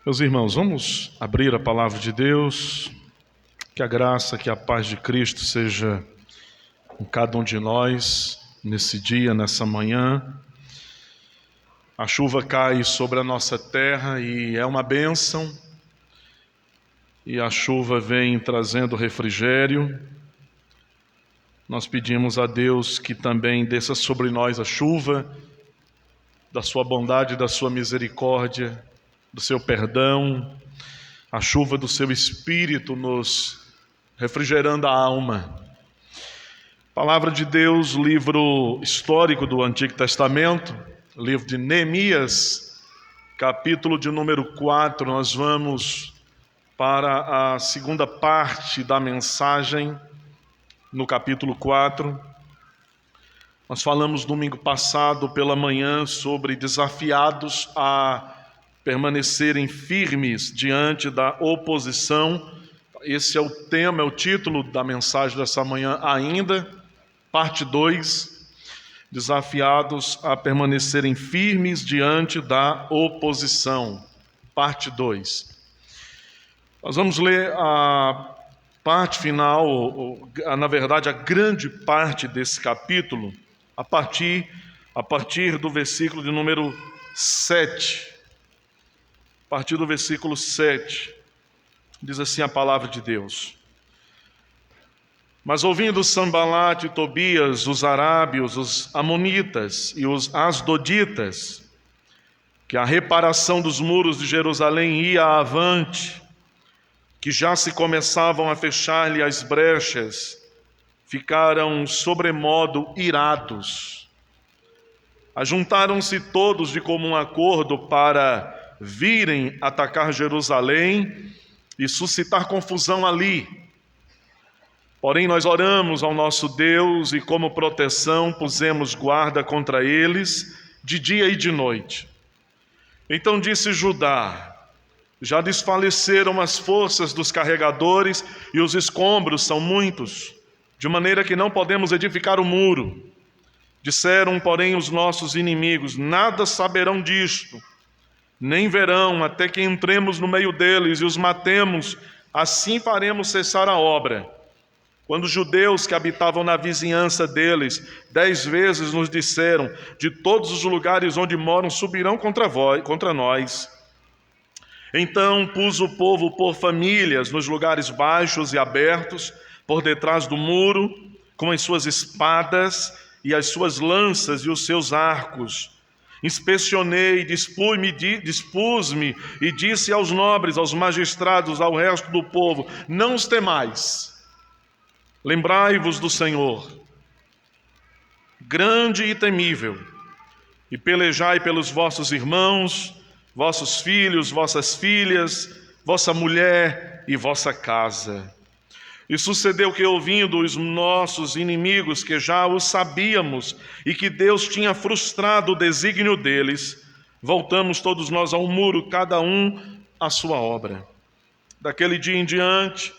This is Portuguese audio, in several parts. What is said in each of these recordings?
Meus irmãos, vamos abrir a palavra de Deus. Que a graça, que a paz de Cristo seja com cada um de nós nesse dia, nessa manhã. A chuva cai sobre a nossa terra e é uma bênção. E a chuva vem trazendo refrigério. Nós pedimos a Deus que também desça sobre nós a chuva da sua bondade, da sua misericórdia, do seu perdão, a chuva do seu Espírito nos refrigerando a alma. Palavra de Deus, livro histórico do Antigo Testamento, livro de Neemias, capítulo de número 4, nós vamos para a segunda parte da mensagem, no capítulo 4. Nós falamos domingo passado pela manhã sobre desafiados a permanecerem firmes diante da oposição. Esse é o tema, é o título da mensagem dessa manhã ainda, parte 2, desafiados a permanecerem firmes diante da oposição, parte 2. Nós vamos ler a parte final, na verdade a grande parte desse capítulo, a partir do versículo de número 7. A partir do versículo 7, diz assim a palavra de Deus: Mas ouvindo Sanbalate e Tobias, os arábios, os amonitas e os asdoditas, que a reparação dos muros de Jerusalém ia avante, que já se começavam a fechar-lhe as brechas, ficaram sobremodo irados. Ajuntaram-se todos de comum acordo para virem atacar Jerusalém e suscitar confusão ali. Porém nós oramos ao nosso Deus e como proteção pusemos guarda contra eles de dia e de noite. Então disse Judá: já desfaleceram as forças dos carregadores e os escombros são muitos, de maneira que não podemos edificar o muro. Disseram, porém, os nossos inimigos: nada saberão disto, nem verão até que entremos no meio deles e os matemos, assim faremos cessar a obra. Quando os judeus que habitavam na vizinhança deles 10 vezes nos disseram: de todos os lugares onde moram subirão contra nós. Então pus o povo por famílias nos lugares baixos e abertos, por detrás do muro, com as suas espadas e as suas lanças e os seus arcos. Inspecionei, dispus-me e disse aos nobres, aos magistrados, ao resto do povo: não os temais, lembrai-vos do Senhor, grande e temível, e pelejai pelos vossos irmãos, vossos filhos, vossas filhas, vossa mulher e vossa casa. E sucedeu que, ouvindo os nossos inimigos, que já o sabíamos, e que Deus tinha frustrado o desígnio deles, voltamos todos nós ao muro, cada um à sua obra. Daquele dia em diante,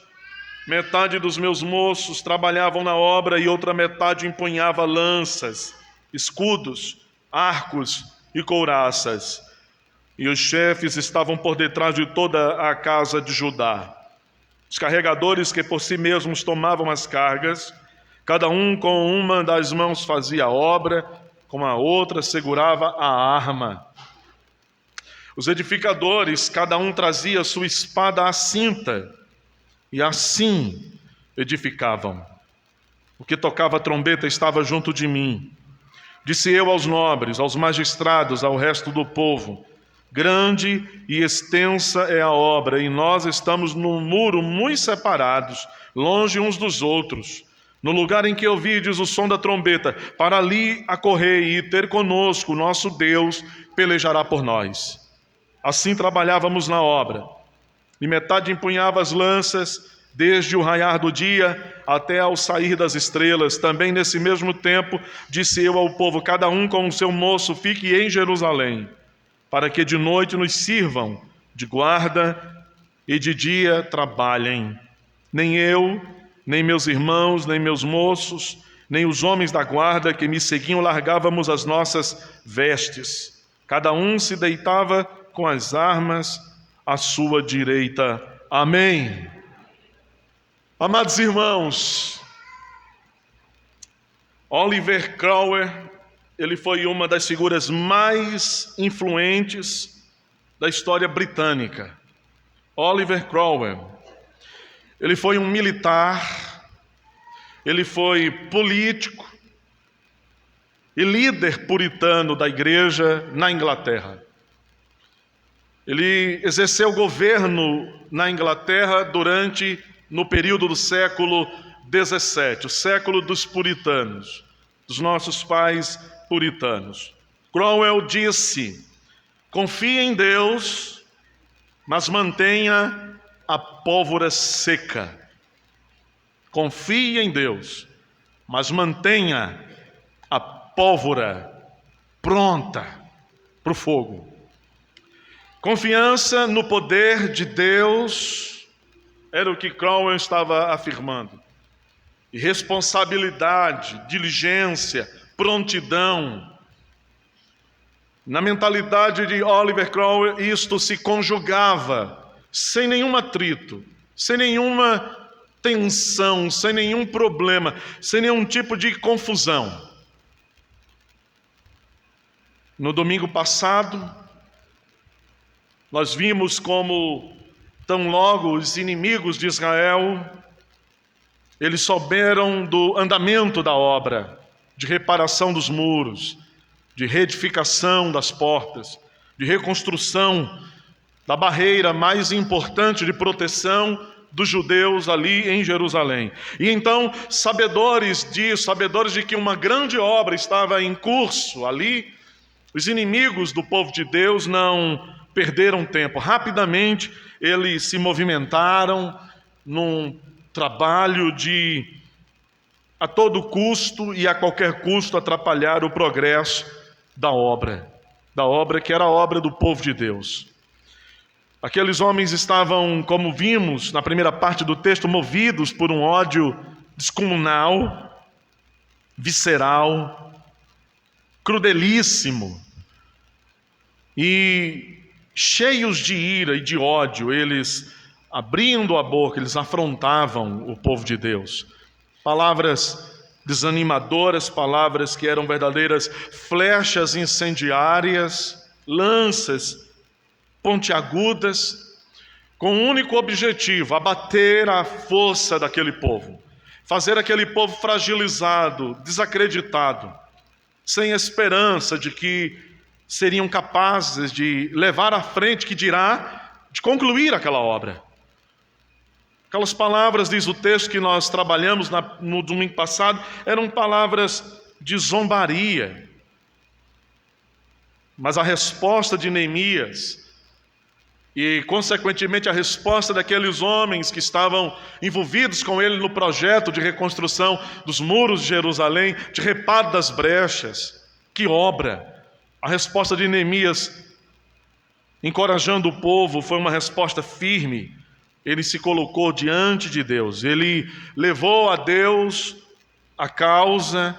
metade dos meus moços trabalhavam na obra e outra metade empunhava lanças, escudos, arcos e couraças. E os chefes estavam por detrás de toda a casa de Judá. Os carregadores que por si mesmos tomavam as cargas, cada um com uma das mãos fazia a obra, com a outra segurava a arma. Os edificadores, cada um trazia sua espada à cinta, e assim edificavam. O que tocava a trombeta estava junto de mim. Disse eu aos nobres, aos magistrados, ao resto do povo: grande e extensa é a obra, e nós estamos num muro muito separados, longe uns dos outros. No lugar em que ouvides o som da trombeta, para ali acorrei e ter conosco o nosso Deus pelejará por nós. Assim trabalhávamos na obra, e metade empunhava as lanças, desde o raiar do dia até ao sair das estrelas. Também nesse mesmo tempo disse eu ao povo: cada um com o seu moço fique em Jerusalém, para que de noite nos sirvam de guarda e de dia trabalhem. Nem eu, nem meus irmãos, nem meus moços, nem os homens da guarda que me seguiam largávamos as nossas vestes. Cada um se deitava com as armas à sua direita. Amém. Amados irmãos, Oliver Cromwell, ele foi uma das figuras mais influentes da história britânica. Oliver Cromwell, ele foi um militar, ele foi político e líder puritano da igreja na Inglaterra. Ele exerceu governo na Inglaterra no período do século XVII, o século dos puritanos, dos nossos pais puritanos. Cromwell disse: confie em Deus, mas mantenha a pólvora seca. Confie em Deus, mas mantenha a pólvora pronta para o fogo. Confiança no poder de Deus era o que Cromwell estava afirmando. E responsabilidade, diligência, prontidão. Na mentalidade de Oliver Cromwell, isto se conjugava sem nenhum atrito, sem nenhuma tensão, sem nenhum problema, sem nenhum tipo de confusão. No domingo passado, nós vimos como, tão logo os inimigos de Israel, eles souberam do andamento da obra, de reparação dos muros, de reedificação das portas, de reconstrução da barreira mais importante de proteção dos judeus ali em Jerusalém. E então, sabedores de que uma grande obra estava em curso ali, os inimigos do povo de Deus não perderam tempo. Rapidamente, eles se movimentaram num trabalho de, a todo custo e a qualquer custo, atrapalhar o progresso da obra que era a obra do povo de Deus. Aqueles homens estavam, como vimos na primeira parte do texto, movidos por um ódio descomunal, visceral, crudelíssimo, e cheios de ira e de ódio, eles, abrindo a boca, eles afrontavam o povo de Deus. Palavras desanimadoras, palavras que eram verdadeiras flechas incendiárias, lanças pontiagudas, com um único objetivo: abater a força daquele povo, fazer aquele povo fragilizado, desacreditado, sem esperança de que seriam capazes de levar à frente, que dirá, de concluir aquela obra. Aquelas palavras, diz o texto que nós trabalhamos no domingo passado, eram palavras de zombaria. Mas a resposta de Neemias, e consequentemente a resposta daqueles homens que estavam envolvidos com ele no projeto de reconstrução dos muros de Jerusalém, de reparo das brechas, que obra! A resposta de Neemias, encorajando o povo, foi uma resposta firme. Ele se colocou diante de Deus, ele levou a Deus a causa,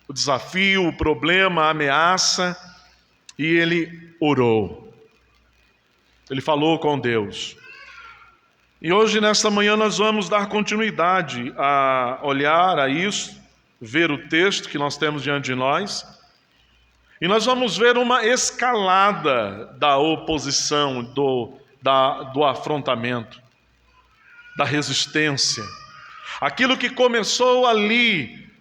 o desafio, o problema, a ameaça, e ele orou. Ele falou com Deus. E hoje, nesta manhã, nós vamos dar continuidade a olhar a isso, ver o texto que nós temos diante de nós, e nós vamos ver uma escalada da oposição, do afrontamento, da resistência. Aquilo que começou ali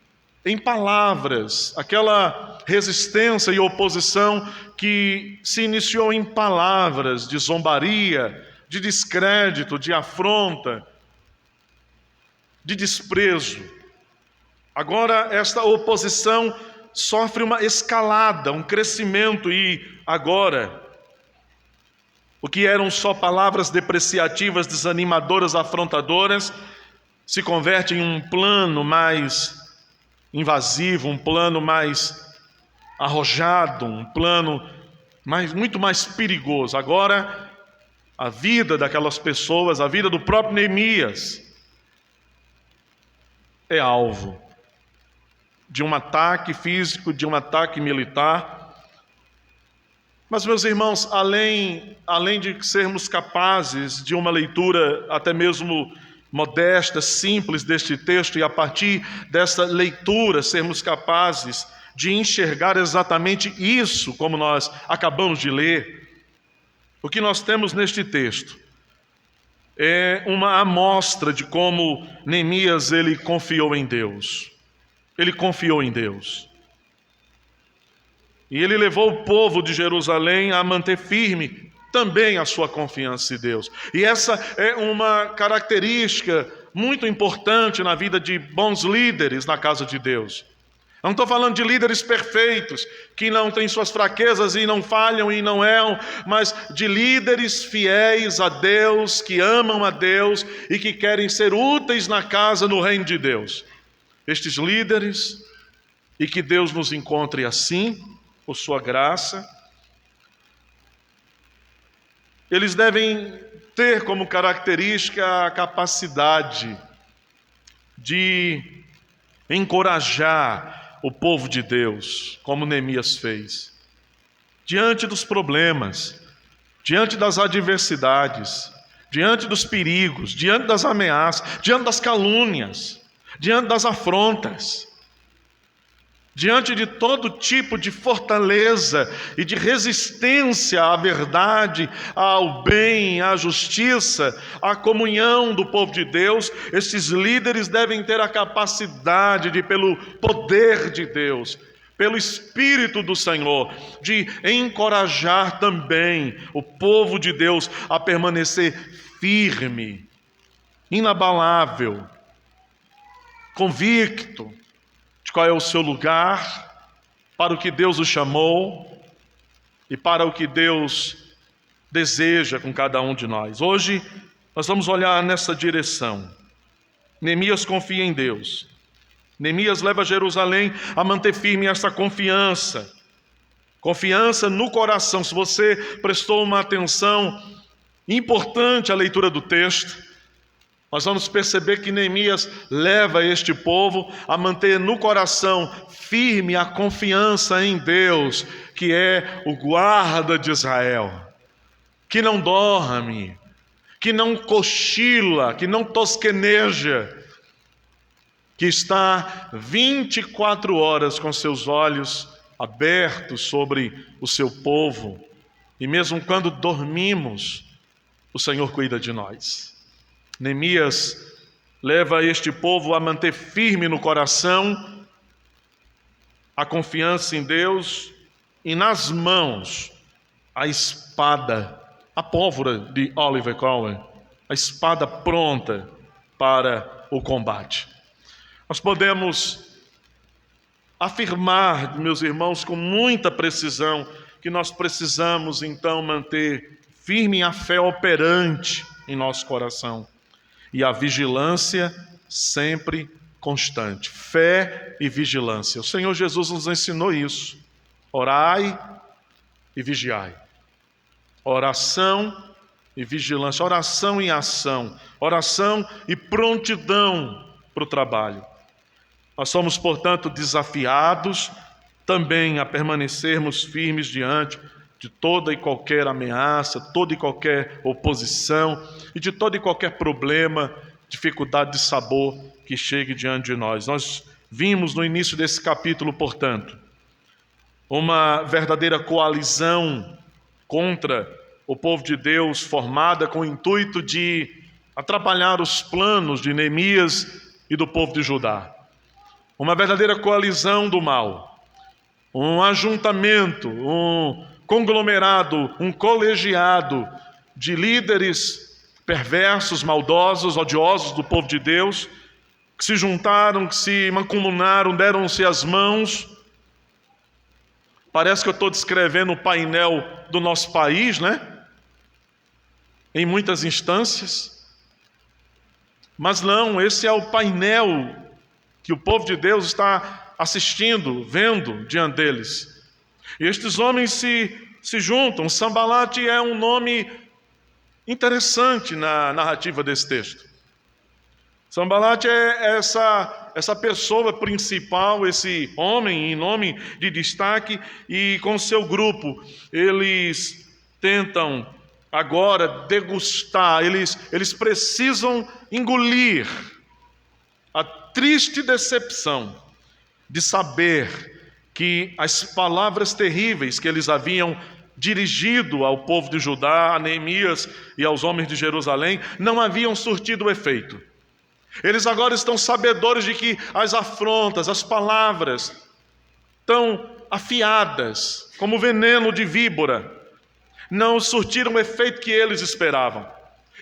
em palavras, aquela resistência e oposição que se iniciou em palavras de zombaria, de descrédito, de afronta, de desprezo. Agora esta oposição sofre uma escalada, um crescimento, e agora o que eram só palavras depreciativas, desanimadoras, afrontadoras, se converte em um plano mais invasivo, um plano mais arrojado, um plano muito mais perigoso. Agora, a vida daquelas pessoas, a vida do próprio Neemias, é alvo de um ataque físico, de um ataque militar. Mas, meus irmãos, além de sermos capazes de uma leitura até mesmo modesta, simples deste texto, e a partir dessa leitura sermos capazes de enxergar exatamente isso, como nós acabamos de ler, o que nós temos neste texto é uma amostra de como Neemias ele confiou em Deus. Ele confiou em Deus. E ele levou o povo de Jerusalém a manter firme também a sua confiança em Deus. E essa é uma característica muito importante na vida de bons líderes na casa de Deus. Não estou falando de líderes perfeitos, que não têm suas fraquezas e não falham e não erram, mas de líderes fiéis a Deus, que amam a Deus e que querem ser úteis na casa, no reino de Deus. Estes líderes, e que Deus nos encontre assim, por sua graça, eles devem ter como característica a capacidade de encorajar o povo de Deus, como Neemias fez, diante dos problemas, diante das adversidades, diante dos perigos, diante das ameaças, diante das calúnias, diante das afrontas, diante de todo tipo de fortaleza e de resistência à verdade, ao bem, à justiça, à comunhão do povo de Deus, esses líderes devem ter a capacidade de, pelo poder de Deus, pelo Espírito do Senhor, de encorajar também o povo de Deus a permanecer firme, inabalável, convicto de qual é o seu lugar, para o que Deus o chamou e para o que Deus deseja com cada um de nós. Hoje nós vamos olhar nessa direção. Neemias confia em Deus. Neemias leva Jerusalém a manter firme essa confiança no coração. Se você prestou uma atenção importante à leitura do texto, nós vamos perceber que Neemias leva este povo a manter no coração firme a confiança em Deus, que é o guarda de Israel, que não dorme, que não cochila, que não tosqueneja, que está 24 horas com seus olhos abertos sobre o seu povo, e mesmo quando dormimos, o Senhor cuida de nós. Neemias leva este povo a manter firme no coração a confiança em Deus e nas mãos a espada, a pólvora de Oliver Cromwell, a espada pronta para o combate. Nós podemos afirmar, meus irmãos, com muita precisão, que nós precisamos então manter firme a fé operante em nosso coração. E a vigilância sempre constante. Fé e vigilância. O Senhor Jesus nos ensinou isso. Orai e vigiai. Oração e vigilância. Oração e ação. Oração e prontidão para o trabalho. Nós somos, portanto, desafiados também a permanecermos firmes diante de toda e qualquer ameaça, toda e qualquer oposição e de todo e qualquer problema, dificuldade de sabor que chegue diante de nós. Nós vimos no início desse capítulo, portanto, uma verdadeira coalizão contra o povo de Deus, formada com o intuito de atrapalhar os planos de Neemias e do povo de Judá. Uma verdadeira coalizão do mal, um ajuntamento, um conglomerado, um colegiado de líderes perversos, maldosos, odiosos do povo de Deus, que se juntaram, que se mancomunaram, deram-se as mãos. Parece que eu estou descrevendo o painel do nosso país, né? Em muitas instâncias. Mas não, esse é o painel que o povo de Deus está assistindo, vendo diante deles. E estes homens se juntam. Sambalate é um nome interessante na narrativa desse texto. Sambalate é essa essa pessoa principal, esse homem em nome de destaque, e com seu grupo, eles tentam agora degustar, eles precisam engolir a triste decepção de saber que as palavras terríveis que eles haviam dirigido ao povo de Judá, a Neemias e aos homens de Jerusalém, não haviam surtido efeito. Eles agora estão sabedores de que as afrontas, as palavras tão afiadas, como veneno de víbora, não surtiram o efeito que eles esperavam.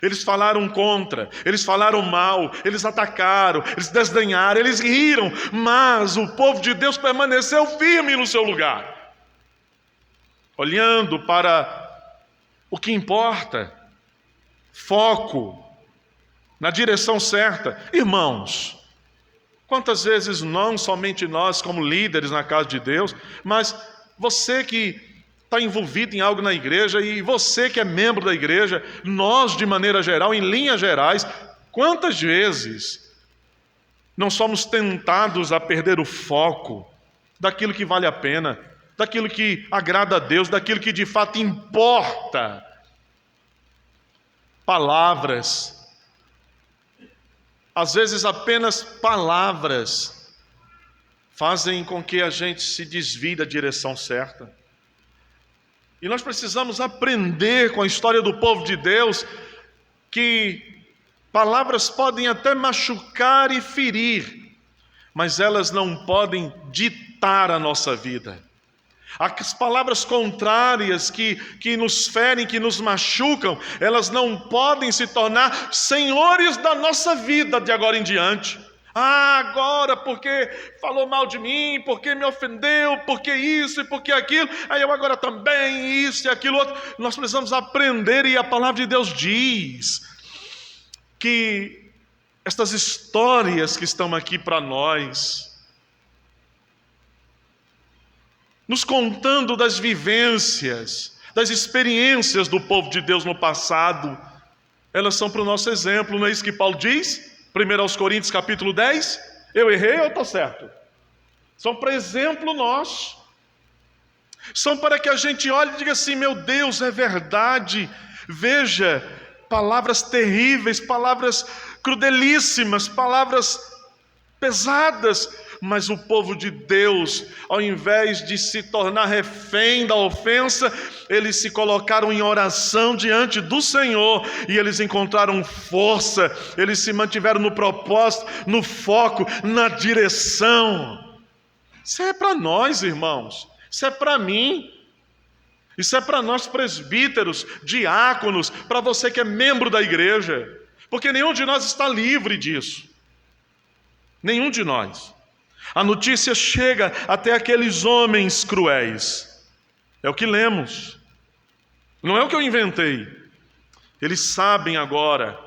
Eles falaram contra, eles falaram mal, eles atacaram, eles desdenharam, eles riram, mas o povo de Deus permaneceu firme no seu lugar, olhando para o que importa, foco na direção certa. Irmãos, quantas vezes não somente nós como líderes na casa de Deus, mas você que está envolvido em algo na igreja, e você que é membro da igreja, nós de maneira geral, em linhas gerais, quantas vezes não somos tentados a perder o foco daquilo que vale a pena, daquilo que agrada a Deus, daquilo que de fato importa. Palavras, às vezes apenas palavras, fazem com que a gente se desvie da direção certa. E nós precisamos aprender com a história do povo de Deus que palavras podem até machucar e ferir, mas elas não podem ditar a nossa vida. As palavras contrárias que nos ferem, que nos machucam, elas não podem se tornar senhores da nossa vida de agora em diante. Agora porque falou mal de mim, porque me ofendeu, porque isso e porque aquilo, aí eu agora também, isso e aquilo outro. Nós precisamos aprender, e a palavra de Deus diz que estas histórias que estão aqui para nós, nos contando das vivências, das experiências do povo de Deus no passado, elas são para o nosso exemplo. Não é isso que Paulo diz? 1 Coríntios capítulo 10, eu errei ou estou certo? São para exemplo nosso, são para que a gente olhe e diga assim: meu Deus, é verdade. Veja, palavras terríveis, palavras crudelíssimas, palavras pesadas, mas o povo de Deus, ao invés de se tornar refém da ofensa, eles se colocaram em oração diante do Senhor, e eles encontraram força, eles se mantiveram no propósito, no foco, na direção. Isso é para nós, irmãos, isso é para mim, isso é para nós presbíteros, diáconos, para você que é membro da igreja, porque nenhum de nós está livre disso, nenhum de nós. A notícia chega até aqueles homens cruéis, é o que lemos, não é o que eu inventei. Eles sabem agora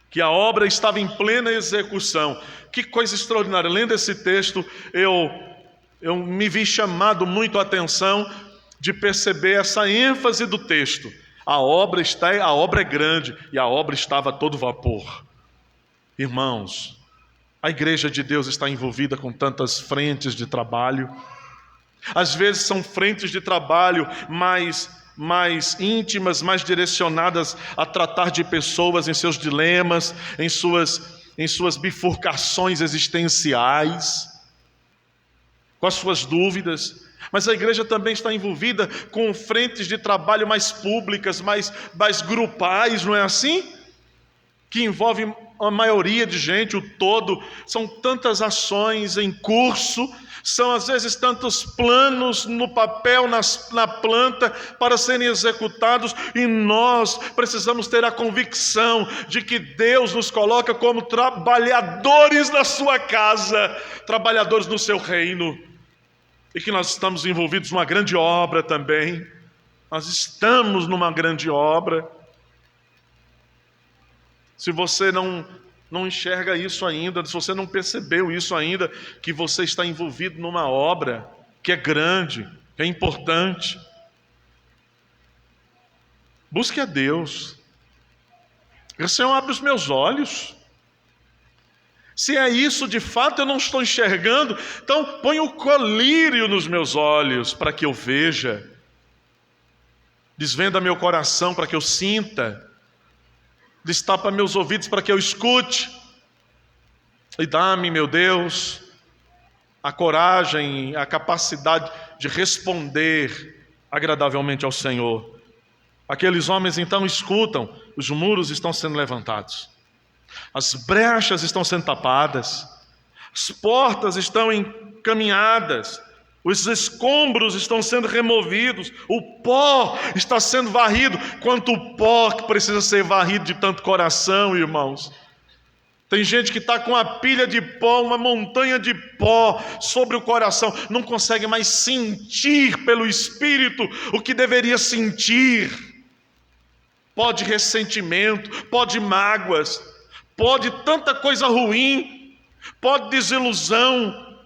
que a obra estava em plena execução. Que coisa extraordinária. Lendo esse texto, eu me vi chamado muito a atenção de perceber essa ênfase do texto. A obra é grande, e a obra estava a todo vapor. Irmãos, a igreja de Deus está envolvida com tantas frentes de trabalho. Às vezes são frentes de trabalho mais íntimas, mais direcionadas a tratar de pessoas em seus dilemas, em suas bifurcações existenciais, com as suas dúvidas. Mas a igreja também está envolvida com frentes de trabalho mais públicas, mais grupais, não é assim? Que envolve a maioria de gente, o todo. São tantas ações em curso, são às vezes tantos planos no papel, na planta, para serem executados, e nós precisamos ter a convicção de que Deus nos coloca como trabalhadores na sua casa, trabalhadores no seu reino, e que nós estamos envolvidos numa grande obra também. Nós estamos numa grande obra. Se você não enxerga isso ainda, se você não percebeu isso ainda, que você está envolvido numa obra que é grande, que é importante, busque a Deus. O Senhor abre os meus olhos. Se é isso de fato, eu não estou enxergando, então põe o colírio nos meus olhos para que eu veja. Desvenda meu coração para que eu sinta. Destapa meus ouvidos para que eu escute. E dá-me, meu Deus, a coragem, a capacidade de responder agradavelmente ao Senhor. Aqueles homens então escutam, os muros estão sendo levantados, as brechas estão sendo tapadas, as portas estão encaminhadas, os escombros estão sendo removidos, o pó está sendo varrido. Quanto pó que precisa ser varrido de tanto coração, irmãos. Tem gente que está com a pilha de pó, uma montanha de pó sobre o coração, não consegue mais sentir pelo Espírito o que deveria sentir. Pó de ressentimento, pó de mágoas, pó de tanta coisa ruim, pó de desilusão,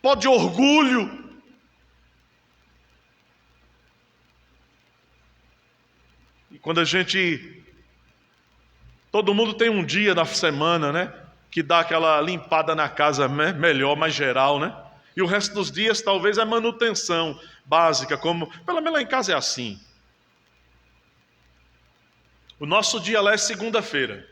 pó de orgulho. E quando a gente... Todo mundo tem um dia da semana, né? Que dá aquela limpada na casa, né? Melhor, mais geral, né? E o resto dos dias talvez é manutenção básica, como... Pelo menos lá em casa é assim. O nosso dia lá é segunda-feira.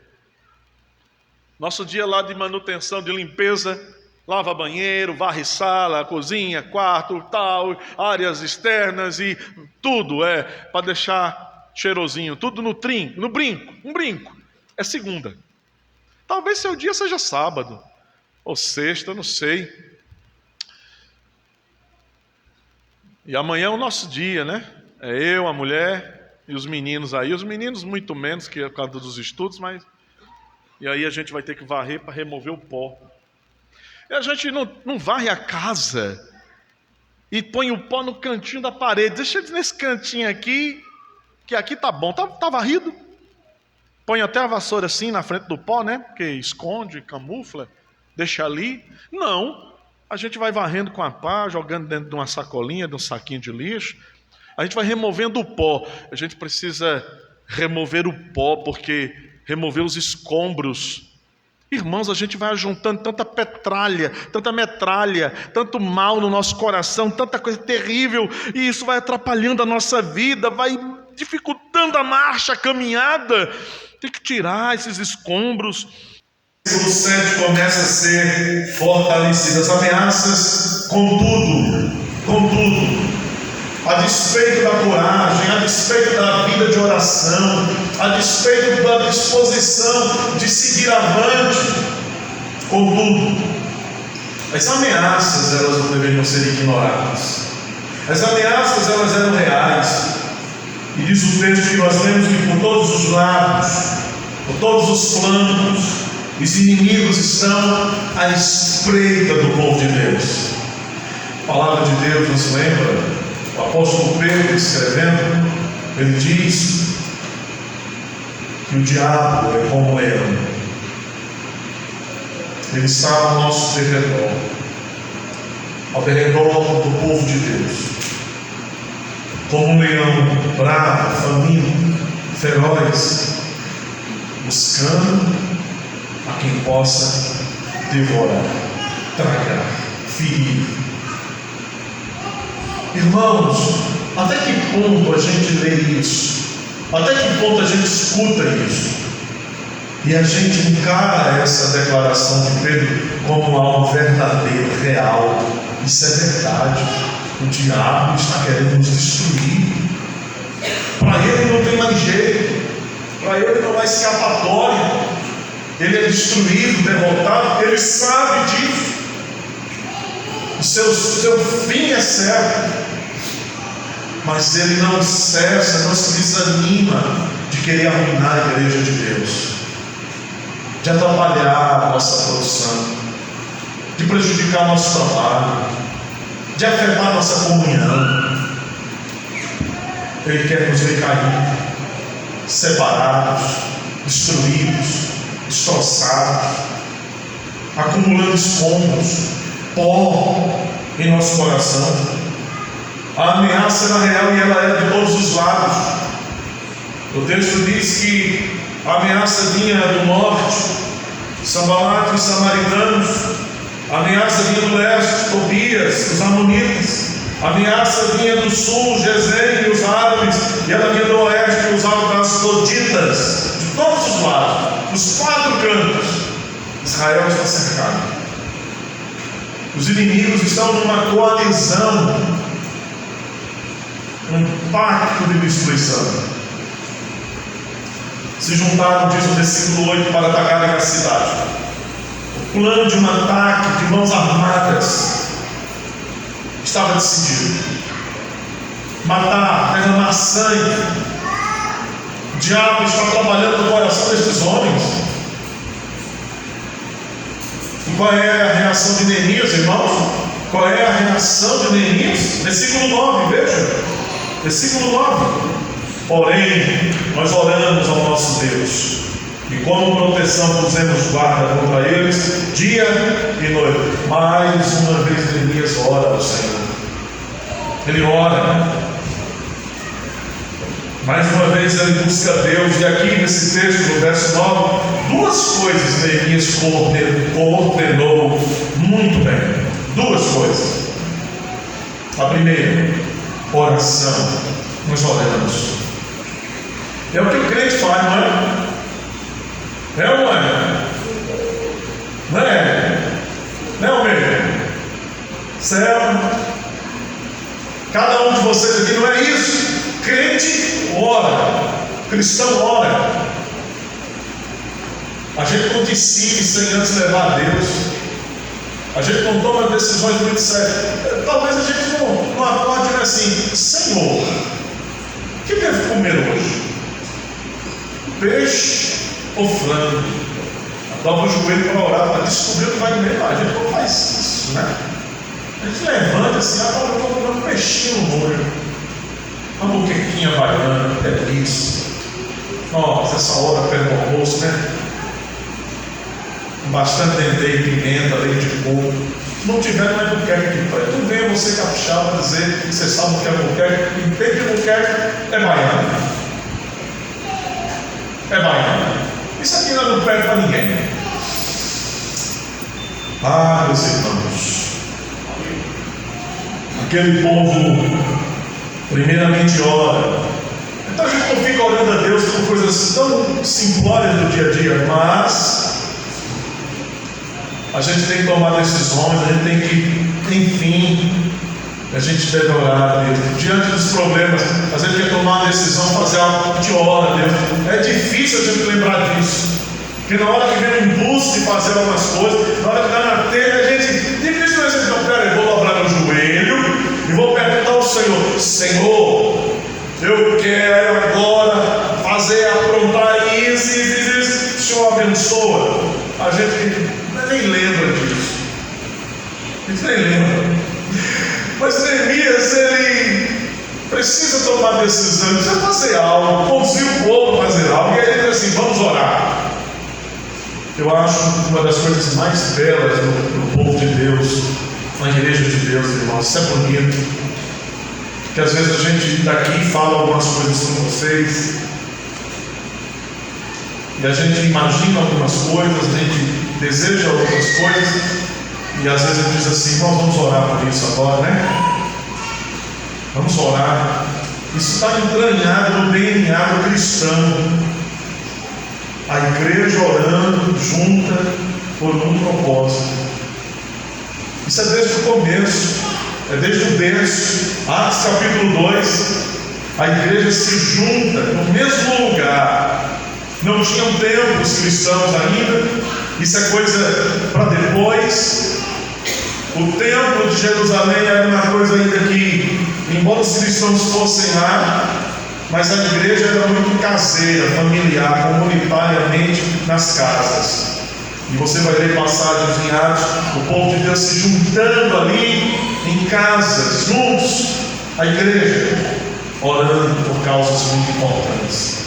Nosso dia lá de manutenção, de limpeza, lava banheiro, varre sala, cozinha, quarto, tal, áreas externas e tudo para deixar cheirosinho, tudo no brinco, um brinco. É segunda. Talvez seu dia seja sábado ou sexta, não sei. E amanhã é o nosso dia, né? É eu, a mulher e os meninos aí. Os meninos muito menos, que é por causa dos estudos, mas... E aí a gente vai ter que varrer para remover o pó. E a gente não varre a casa e põe o pó no cantinho da parede. Deixa nesse cantinho aqui, que aqui tá bom, tá varrido. Põe até a vassoura assim na frente do pó, né? Porque esconde, camufla, deixa ali. Não, a gente vai varrendo com a pá, jogando dentro de uma sacolinha, de um saquinho de lixo. A gente vai removendo o pó. A gente precisa remover o pó, porque remover os escombros. Irmãos, a gente vai juntando tanta petralha, tanta metralha, tanto mal no nosso coração, tanta coisa terrível, e isso vai atrapalhando a nossa vida, vai dificultando a marcha, a caminhada. Tem que tirar esses escombros. O versículo 7 começa a ser fortalecido. As ameaças, contudo, a despeito da coragem, a despeito da vida de oração, a despeito da disposição de seguir avante, contudo, as ameaças, elas não deveriam ser ignoradas. As ameaças, elas eram reais. E diz o texto que nós lemos que por todos os lados, por todos os flancos, os inimigos estão à espreita do povo de Deus. A palavra de Deus nos lembra, o apóstolo Pedro escrevendo, ele diz que o diabo é como um leão. Ele está ao nosso derredor, ao derredor do povo de Deus. Como um leão bravo, faminto, feroz, buscando a quem possa devorar, tragar, ferir. Irmãos, até que ponto a gente lê isso? Até que ponto a gente escuta isso? E a gente encara essa declaração de Pedro como algo verdadeiro, real. Isso é verdade. O diabo está querendo nos destruir. Para ele não tem mais jeito. Para ele não há escapatória. Ele é destruído, derrotado. Ele sabe disso. O seu fim é certo. Mas ele não cessa, não se desanima de querer arruinar a igreja de Deus, de atrapalhar a nossa produção, de prejudicar nosso trabalho, de afetar nossa comunhão. Ele quer nos ver cair, separados, destruídos, destroçados, acumulando escombros, pó em nosso coração. A ameaça era real e ela era de todos os lados. O texto diz que a ameaça vinha do norte, Sambalat e os samaritanos, a ameaça vinha do leste, Tobias, os amonitas, a ameaça vinha do sul, Gesem e os árabes, e ela vinha do oeste, os asdoditas, de todos os lados, dos 4 cantos. Israel está cercado. Os inimigos estão numa coalizão, um pacto de destruição. Se juntaram, diz o versículo 8, para atacarem a cidade. O plano de um ataque de mãos armadas estava decidido. Matar, derramar sangue. O diabo está trabalhando no coração destes homens. E qual é a reação de Neemias, irmãos? Qual é a reação de Neemias? Versículo 9, veja. Versículo 9. Porém, nós oramos ao nosso Deus, e como proteção pusemos guarda contra eles, dia e noite. Mais uma vez Neemias ora ao Senhor. Ele ora. Mais uma vez ele busca Deus. E aqui nesse texto, no verso 9, 2 coisas Neemias coordenou muito bem. 2 coisas. A primeira, oração. Nós oramos. É o que o crente faz, não é? É ou não é? Não é? Não é o mesmo? Certo? Cada um de vocês aqui não é isso. Crente ora. Cristão ora. A gente não decide sem antes levar a Deus. A gente não toma decisões muito sérias. Talvez a gente não acorde assim: Senhor, o que devo comer hoje? Peixe ou frango? Dobra o joelho para orar, para descobrir o que vai comer. Não, a gente não faz isso, né? A gente levanta assim: agora eu estou comendo um peixinho no molho, uma moquequinha baiana, delícia. Nossa, essa hora perto do almoço, né? Com bastante dendê, pimenta, leite de coco. Se não tiver, não é moqueca que presta. Não venha você caprichar para dizer que você sabe o que é moqueca. E tem que moqueca é baiana. É baiana. Isso aqui não perde para ninguém. Ah, meus irmãos, aquele povo primeiramente ora. Então a gente não fica orando a Deus por coisas tão simplórias do dia a dia, mas a gente tem que tomar decisões, a gente tem que, enfim, a gente deve orar a Deus. Diante dos problemas, às vezes quer tomar uma decisão, fazer algo que te ora a Deus. É difícil a gente lembrar disso. Porque na hora que vem o impulso de fazer algumas coisas, na hora que está na telha, a gente dificilmente diz: não, peraí, eu vou dobrar meu joelho e vou perguntar ao Senhor: Senhor, eu quero agora fazer, aprontar isso, o Senhor abençoa. A gente nem lembra disso. A gente nem lembra. Mas Neemias, ele precisa tomar decisão, precisa fazer algo, conduzir o povo a fazer algo. E aí ele diz assim: vamos orar. Eu acho uma das coisas mais belas do povo de Deus, na igreja de Deus, irmãos, isso é bonito. Que às vezes a gente daqui fala algumas coisas com vocês, e a gente imagina algumas coisas, a gente deseja outras coisas, e às vezes a gente diz assim: nós vamos orar por isso agora, né? Vamos orar. Isso está entranhado no DNA do cristão. A igreja orando junta por um propósito. Isso é desde o começo, é desde o berço. Atos capítulo 2, a igreja se junta no mesmo lugar. Não tinham templo os cristãos ainda. Isso é coisa para depois. O templo de Jerusalém era uma coisa ainda que, embora os cristãos fossem lá, mas a igreja era muito caseira, familiar, comunitariamente nas casas. E você vai ler passagens em Atos, o povo de Deus se juntando ali em casas, juntos, a igreja, orando por causas muito importantes.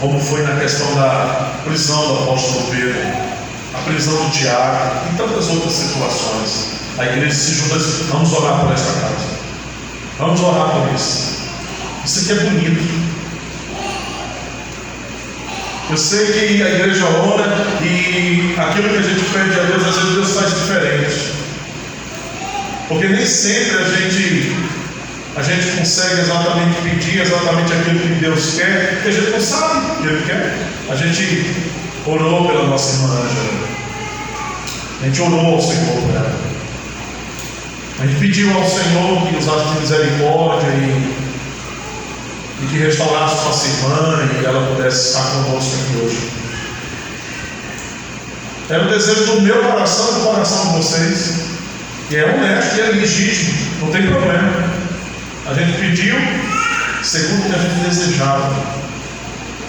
Como foi na questão da prisão do apóstolo Pedro, a prisão do Tiago e tantas outras situações. A igreja se junta e diz: vamos orar por esta causa, vamos orar por isso. Isso aqui é bonito. Eu sei que a igreja ora e aquilo que a gente pede a Deus, às vezes Deus faz diferente. Porque nem sempre a gente consegue exatamente pedir exatamente aquilo que Deus quer, porque a gente não sabe o que Ele quer. A gente orou pela nossa irmã Ângela. A gente orou ao Senhor por ela. A gente pediu ao Senhor que usasse de misericórdia e que restaurasse nossa irmã e ela pudesse estar conosco aqui hoje. Era o desejo do meu coração e do coração de vocês. E é honesto e é legítimo, não tem problema. A gente pediu segundo o que a gente desejava.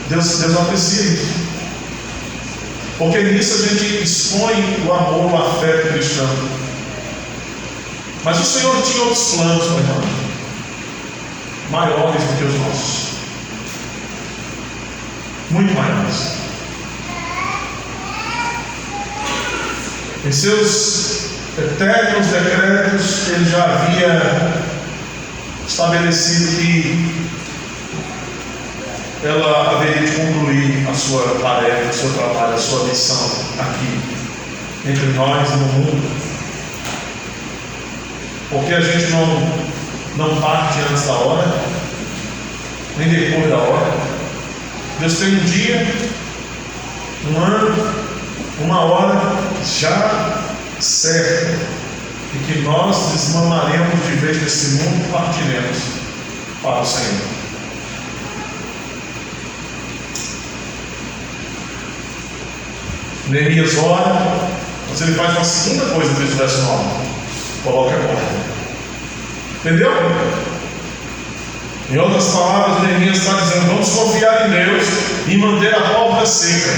Deus aprecia isso. Porque nisso a gente expõe o amor, o afeto cristão. Mas o Senhor tinha outros planos, meu irmão, maiores do que os nossos. Muito maiores. Em seus eternos decretos, Ele já havia estabelecido que ela haveria de concluir a sua tarefa, o seu trabalho, a sua missão aqui, entre nós e no mundo. Porque a gente não parte antes da hora, nem depois da hora. Deus tem um dia, um ano, uma hora já certa, e que nós desmamaremos de vez desse mundo e partiremos para o Senhor. Neemias ora, mas ele faz uma segunda coisa desse verso 9. Coloca a ordem. Entendeu? Em outras palavras, Neemias está dizendo: vamos confiar em Deus e manter a pólvora seca.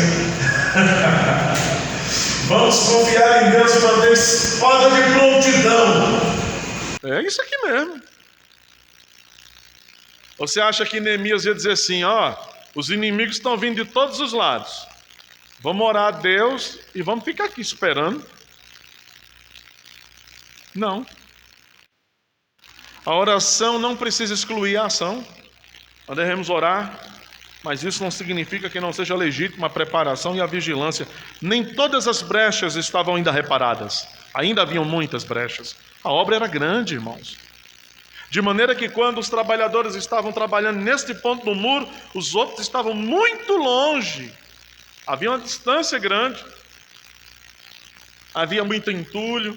Vamos confiar em Deus e manter a espada de prontidão. É isso aqui mesmo. Você acha que Neemias ia dizer assim: ó, os inimigos estão vindo de todos os lados, vamos orar a Deus e vamos ficar aqui esperando? Não. A oração não precisa excluir a ação. Nós devemos orar, mas isso não significa que não seja legítima a preparação e a vigilância. Nem todas as brechas estavam ainda reparadas. Ainda haviam muitas brechas. A obra era grande, irmãos. De maneira que quando os trabalhadores estavam trabalhando neste ponto do muro, os outros estavam muito longe. Havia uma distância grande. Havia muito entulho.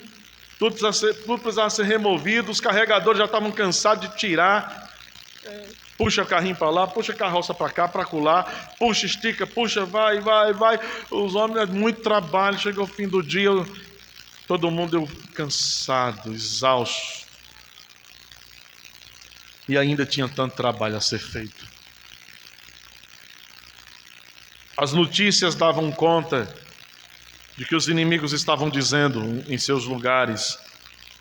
Tudo precisava ser removido. Os carregadores já estavam cansados de tirar. Puxa o carrinho para lá, puxa a carroça para cá, para acolá, puxa, estica, puxa, vai. Os homens, muito trabalho. Chegou o fim do dia, todo mundo cansado, exausto. E ainda tinha tanto trabalho a ser feito. As notícias davam conta de que os inimigos estavam dizendo em seus lugares: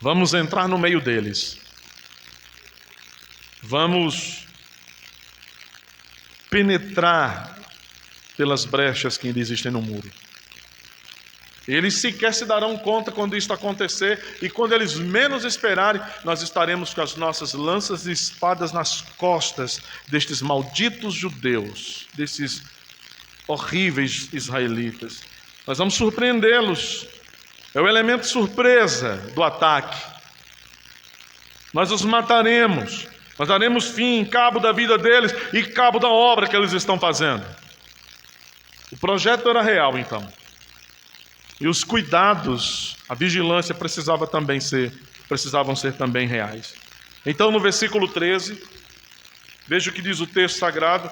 vamos entrar no meio deles, vamos penetrar pelas brechas que ainda existem no muro. Eles sequer se darão conta quando isso acontecer, e quando eles menos esperarem, nós estaremos com as nossas lanças e espadas nas costas destes malditos judeus, desses horríveis israelitas. Nós vamos surpreendê-los. É o elemento surpresa do ataque. Nós os mataremos. Nós daremos fim, cabo da vida deles e cabo da obra que eles estão fazendo. O projeto era real, então. E os cuidados, a vigilância precisavam ser também reais. Então, no versículo 13, veja o que diz o texto sagrado.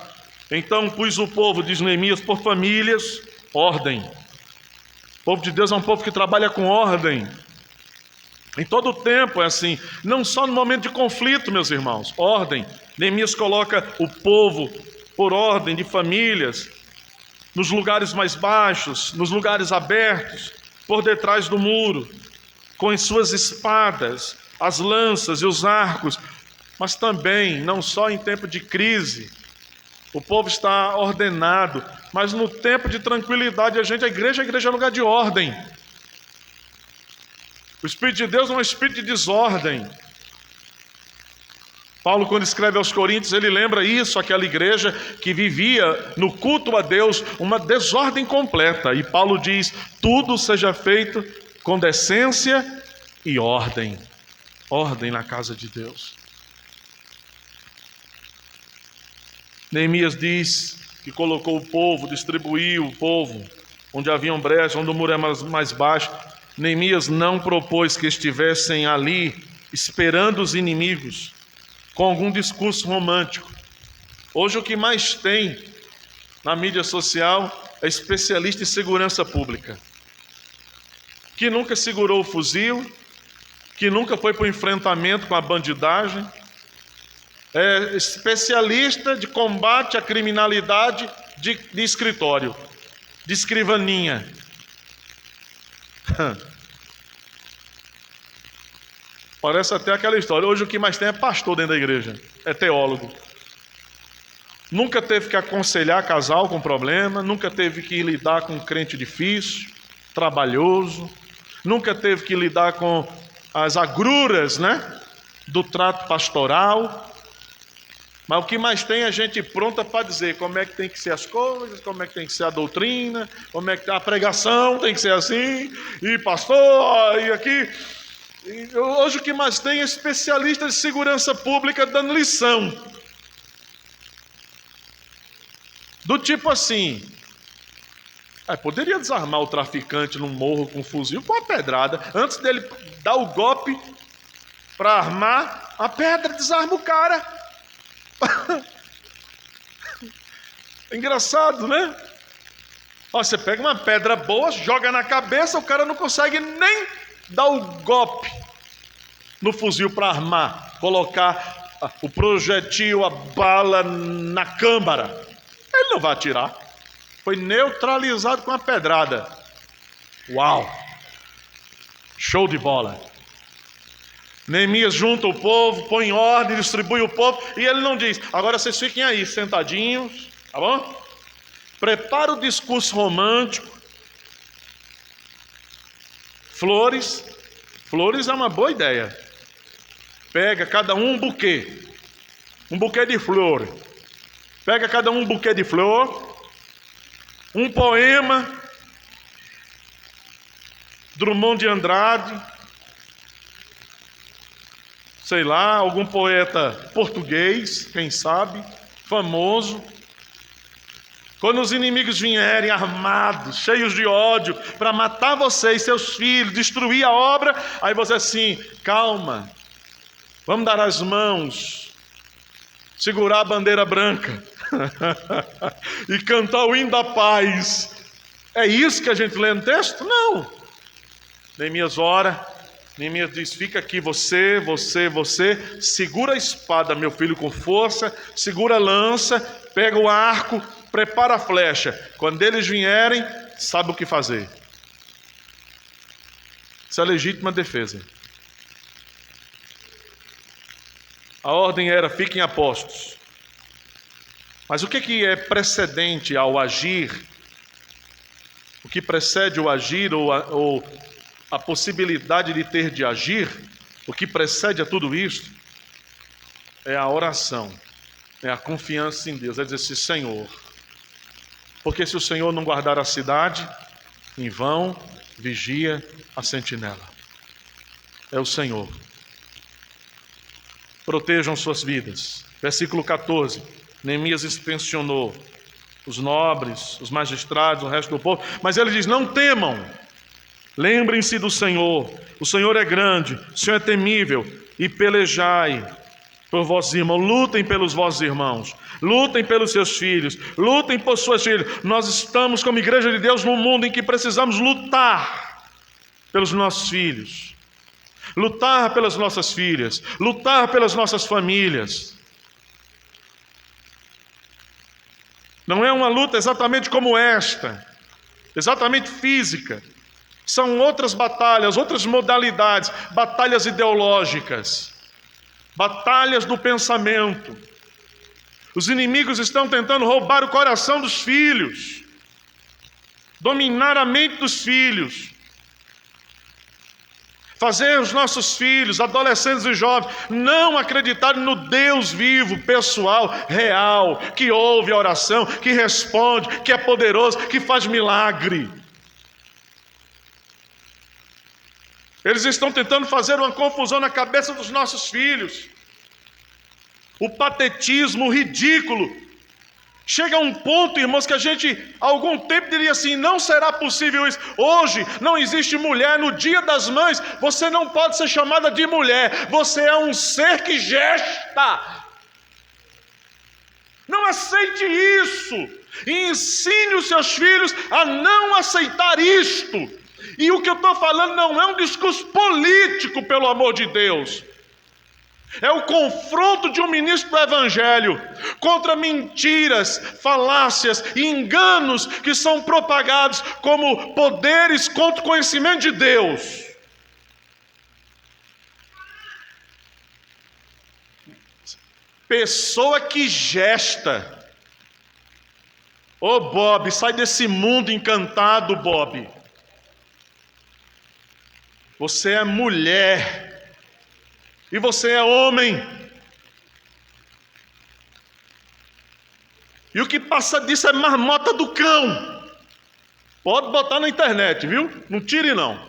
Então pus o povo, diz Neemias, por famílias, ordem. O povo de Deus é um povo que trabalha com ordem. Em todo o tempo é assim, não só no momento de conflito, meus irmãos. Ordem. Neemias coloca o povo por ordem de famílias, nos lugares mais baixos, nos lugares abertos, por detrás do muro, com as suas espadas, as lanças e os arcos, mas também, não só em tempo de crise, o povo está ordenado, mas no tempo de tranquilidade, a igreja é lugar de ordem. O Espírito de Deus não é um espírito de desordem. Paulo, quando escreve aos Coríntios, ele lembra isso, aquela igreja que vivia no culto a Deus uma desordem completa. E Paulo diz: tudo seja feito com decência e ordem. Ordem na casa de Deus. Neemias diz que colocou o povo, distribuiu o povo, onde haviam brechas, onde o muro é mais baixo. Neemias não propôs que estivessem ali esperando os inimigos com algum discurso romântico. Hoje o que mais tem na mídia social é especialista em segurança pública, que nunca segurou o fuzil, que nunca foi para o enfrentamento com a bandidagem, é especialista de combate à criminalidade de escritório, de escrivaninha. Parece até aquela história. Hoje o que mais tem é pastor dentro da igreja, é teólogo. Nunca teve que aconselhar casal com problema, nunca teve que lidar com um crente difícil, trabalhoso, nunca teve que lidar com as agruras, do trato pastoral. Mas o que mais tem é gente pronta para dizer como é que tem que ser as coisas, como é que tem que ser a doutrina, como é que a pregação tem que ser assim, e pastor, e aqui. E hoje o que mais tem é especialista de segurança pública dando lição. Do tipo assim, poderia desarmar o traficante num morro com um fuzil com uma pedrada. Antes dele dar o golpe para armar, a pedra desarma o cara. É engraçado, né? Você pega uma pedra boa, joga na cabeça, o cara não consegue nem dar o golpe no fuzil para armar, colocar o projetil, a bala na câmara. Ele não vai atirar. Foi neutralizado com a pedrada. Uau! Show de bola! Neemias junta o povo, põe em ordem, distribui o povo, e ele não diz: agora vocês fiquem aí sentadinhos, tá bom? Prepara o discurso romântico. Flores é uma boa ideia. Pega cada um um buquê de flor. Pega cada um buquê de flor, um poema, Drummond de Andrade, sei lá, algum poeta português, quem sabe, famoso. Quando os inimigos vierem armados, cheios de ódio, para matar vocês, seus filhos, destruir a obra, aí você assim, calma, vamos dar as mãos, segurar a bandeira branca e cantar o hino da paz. É isso que a gente lê no texto? Não. Neemias ora, Neemias diz: fica aqui você, segura a espada, meu filho, com força, segura a lança, pega o arco, prepara a flecha. Quando eles vierem, sabe o que fazer. Isso é legítima defesa. A ordem era: fiquem a postos. Mas o que é precedente ao agir? O que precede o agir ou a possibilidade de ter de agir? O que precede a tudo isso é a oração, é a confiança em Deus, é dizer assim: Senhor, porque se o Senhor não guardar a cidade, em vão vigia a sentinela. É o Senhor. Protejam suas vidas. Versículo 14. Neemias inspecionou os nobres, os magistrados, o resto do povo, mas ele diz: não temam, lembrem-se do Senhor. O Senhor é grande, o Senhor é temível, e pelejai por vossos irmãos. Lutem pelos vossos irmãos, lutem pelos seus filhos, lutem por suas filhas. Nós estamos como igreja de Deus num mundo em que precisamos lutar pelos nossos filhos, lutar pelas nossas filhas, lutar pelas nossas famílias. Não é uma luta exatamente como esta, exatamente física. São outras batalhas, outras modalidades, batalhas ideológicas, batalhas do pensamento. Os inimigos estão tentando roubar o coração dos filhos, dominar a mente dos filhos, fazer os nossos filhos, adolescentes e jovens, não acreditarem no Deus vivo, pessoal, real, que ouve a oração, que responde, que é poderoso, que faz milagre. Eles estão tentando fazer uma confusão na cabeça dos nossos filhos. O patetismo, o ridículo. Chega a um ponto, irmãos, que a gente há algum tempo diria assim: não será possível isso. Hoje não existe mulher. No dia das mães você não pode ser chamada de mulher. Você é um ser que gesta. Não aceite isso. E ensine os seus filhos a não aceitar isto. E o que eu estou falando não é um discurso político, pelo amor de Deus. É o confronto de um ministro do Evangelho contra mentiras, falácias e enganos que são propagados como poderes contra o conhecimento de Deus. Pessoa que gesta. Ô Bob, sai desse mundo encantado, Bob. Você é mulher. E você é homem. E o que passa disso é marmota do cão. Pode botar na internet, viu? Não tire não.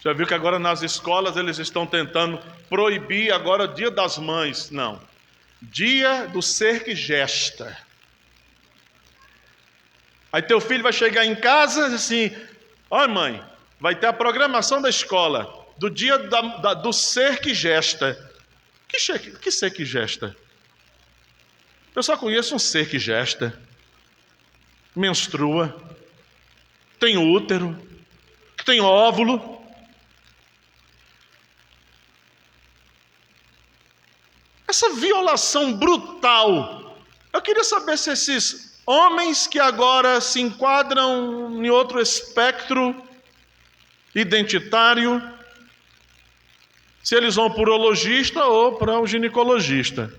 Já viu que agora nas escolas eles estão tentando proibir agora o Dia das Mães? Não. Dia do ser que gesta. Aí teu filho vai chegar em casa assim: olha mãe, vai ter a programação da escola do dia do ser que gesta. Que ser que gesta? Eu só conheço um ser que gesta. Menstrua, tem útero, que tem óvulo. Essa violação brutal. Eu queria saber se esses homens que agora se enquadram em outro espectro identitário, se eles vão para o urologista ou para o ginecologista.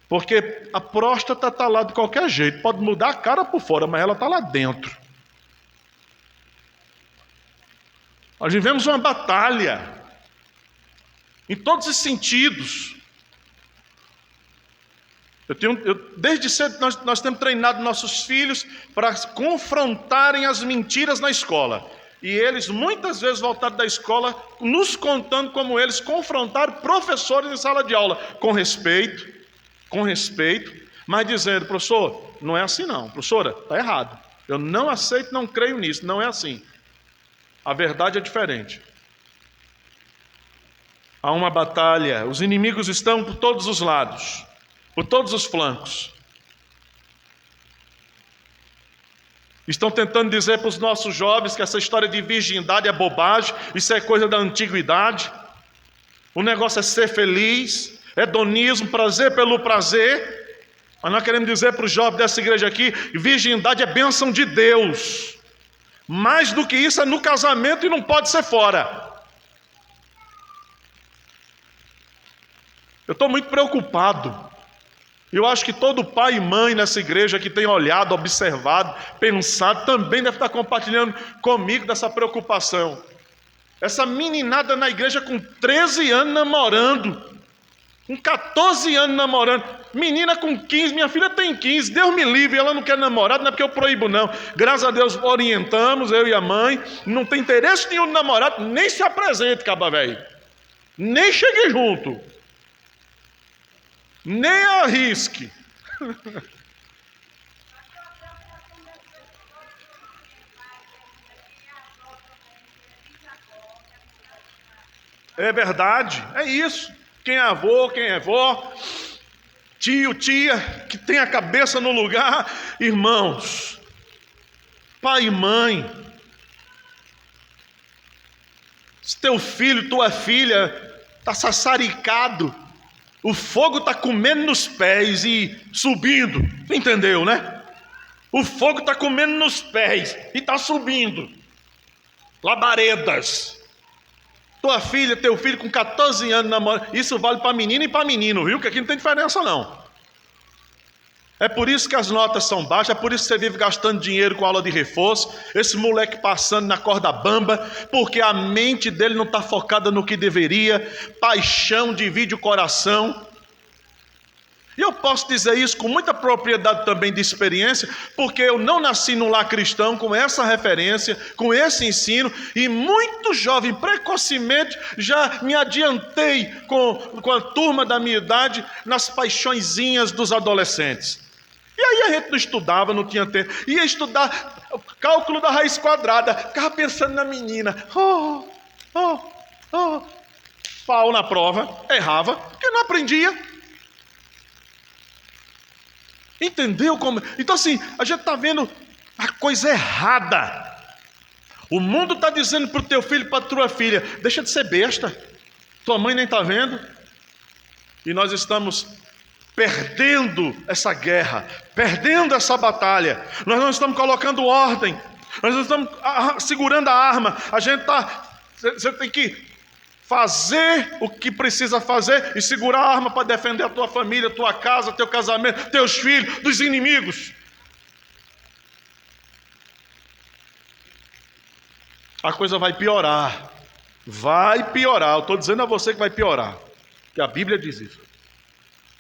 Porque a próstata está lá de qualquer jeito. Pode mudar a cara por fora, mas ela está lá dentro. Nós vivemos uma batalha em todos os sentidos. Desde cedo nós temos treinado nossos filhos para confrontarem as mentiras na escola. E eles muitas vezes voltaram da escola nos contando como eles confrontaram professores em sala de aula, com respeito, mas dizendo: professor, não é assim não, professora, está errado. Eu não aceito, não creio nisso, não é assim. A verdade é diferente. Há uma batalha, os inimigos estão por todos os lados. Por todos os flancos. Estão tentando dizer para os nossos jovens que essa história de virgindade é bobagem, isso é coisa da antiguidade. O negócio é ser feliz, hedonismo, prazer pelo prazer. Mas nós queremos dizer para os jovens dessa igreja aqui: virgindade é bênção de Deus. Mais do que isso é no casamento e não pode ser fora. Eu estou muito preocupado. Eu acho que todo pai e mãe nessa igreja que tem olhado, observado, pensado, também deve estar compartilhando comigo dessa preocupação. Essa meninada na igreja com 13 anos namorando, com 14 anos namorando, menina com 15, minha filha tem 15, Deus me livre, ela não quer namorado, não é porque eu proíbo não. Graças a Deus orientamos, eu e a mãe, não tem interesse nenhum no namorado, nem se apresente, caba velho, nem chegue junto. Nem arrisque. É verdade, é isso. Quem é avô, quem é vó, tio, tia, que tem a cabeça no lugar, irmãos, pai e mãe. Se teu filho, tua filha está sassaricado, o fogo está comendo nos pés e subindo, entendeu, né? O fogo está comendo nos pés e está subindo, labaredas. Tua filha, teu filho com 14 anos namora. Isso vale para menina e para menino, viu? Que aqui não tem diferença não. É por isso que as notas são baixas, é por isso que você vive gastando dinheiro com aula de reforço, esse moleque passando na corda bamba, porque a mente dele não está focada no que deveria, paixão divide o coração. E eu posso dizer isso com muita propriedade também de experiência, porque eu não nasci num lar cristão com essa referência, com esse ensino, e muito jovem, precocemente, já me adiantei com a turma da minha idade nas paixõezinhas dos adolescentes. E aí a gente não estudava, não tinha tempo, ia estudar cálculo da raiz quadrada, ficava pensando na menina, pau na prova, errava, porque não aprendia. Entendeu como? Então assim, a gente está vendo a coisa errada. O mundo está dizendo para o teu filho, para a tua filha, deixa de ser besta, tua mãe nem está vendo. E nós estamos perdendo essa guerra, perdendo essa batalha. Nós não estamos colocando ordem, nós não estamos segurando a arma. Você tem que fazer o que precisa fazer e segurar a arma para defender a tua família, tua casa, teu casamento, teus filhos dos inimigos. A coisa vai piorar. Vai piorar. Eu estou dizendo a você que vai piorar, que a Bíblia diz isso.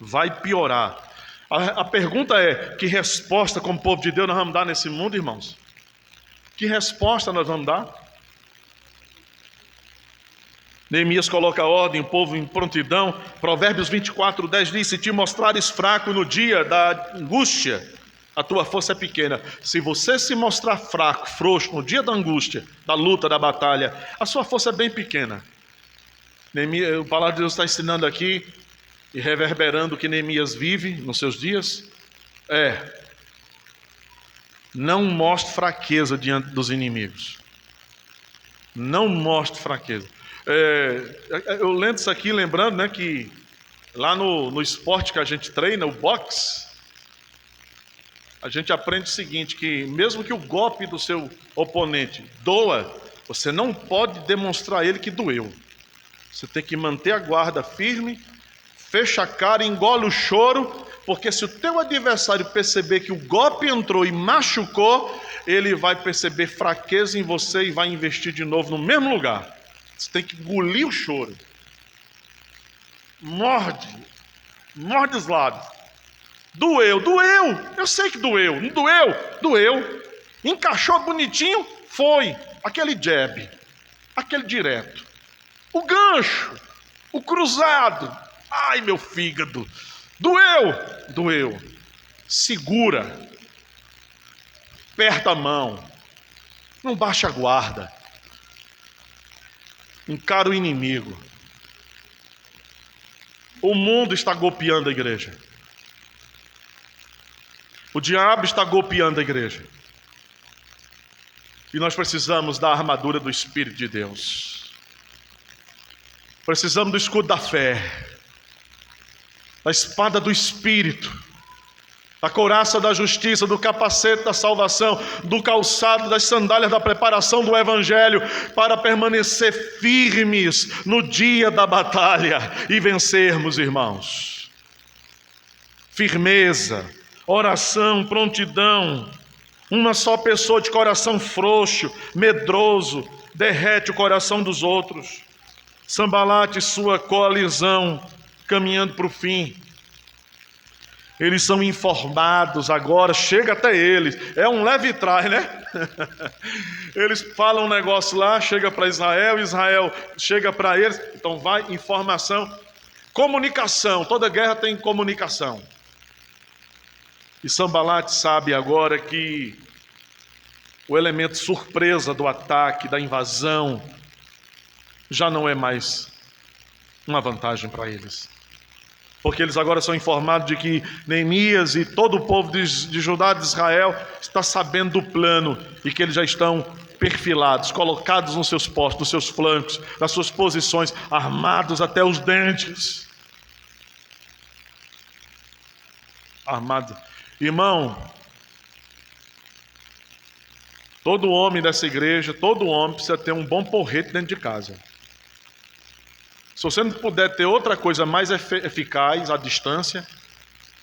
Vai piorar. A pergunta é: que resposta como povo de Deus nós vamos dar nesse mundo, irmãos? Que resposta nós vamos dar? Neemias coloca a ordem, o povo em prontidão. Provérbios 24:10 diz: se te mostrares fraco no dia da angústia, a tua força é pequena. Se você se mostrar fraco, frouxo no dia da angústia, da luta, da batalha, a sua força é bem pequena. Neemias, a palavra de Deus está ensinando aqui e reverberando o que Neemias vive nos seus dias. Não mostre fraqueza diante dos inimigos. Não mostre fraqueza. Eu lendo isso aqui, lembrando, né, que lá no esporte que a gente treina, o boxe, a gente aprende o seguinte, que mesmo que o golpe do seu oponente doa, você não pode demonstrar a ele que doeu. Você tem que manter a guarda firme, fecha a cara, engole o choro, porque se o teu adversário perceber que o golpe entrou e machucou, ele vai perceber fraqueza em você e vai investir de novo no mesmo lugar. Você tem que engolir o choro. Morde os lábios. Doeu, eu sei que doeu, não doeu, encaixou bonitinho, foi, aquele jab, aquele direto, o gancho, o cruzado, ai meu fígado, doeu, segura, aperta a mão, não baixa a guarda, encara o inimigo. O mundo está golpeando a igreja. O diabo está golpeando a igreja. E nós precisamos da armadura do Espírito de Deus. Precisamos do escudo da fé, da espada do Espírito, da couraça da justiça, do capacete da salvação, do calçado, das sandálias da preparação do Evangelho, para permanecer firmes no dia da batalha e vencermos, irmãos. Firmeza, oração, prontidão. Uma só pessoa de coração frouxo, medroso, derrete o coração dos outros. Sambalate e sua coalizão caminhando para o fim. Eles são informados agora, chega até eles. É um leve trás, né? Eles falam um negócio lá, chega para Israel, Israel chega para eles. Então vai, informação, comunicação. Toda guerra tem comunicação. E Sambalate sabe agora que o elemento surpresa do ataque, da invasão, já não é mais uma vantagem para eles. Porque eles agora são informados de que Neemias e todo o povo de Judá, de Israel, está sabendo do plano e que eles já estão perfilados, colocados nos seus postos, nos seus flancos, nas suas posições, armados até os dentes. Armados. Irmão, todo homem dessa igreja, todo homem precisa ter um bom porrete dentro de casa. Se você não puder ter outra coisa mais eficaz à distância,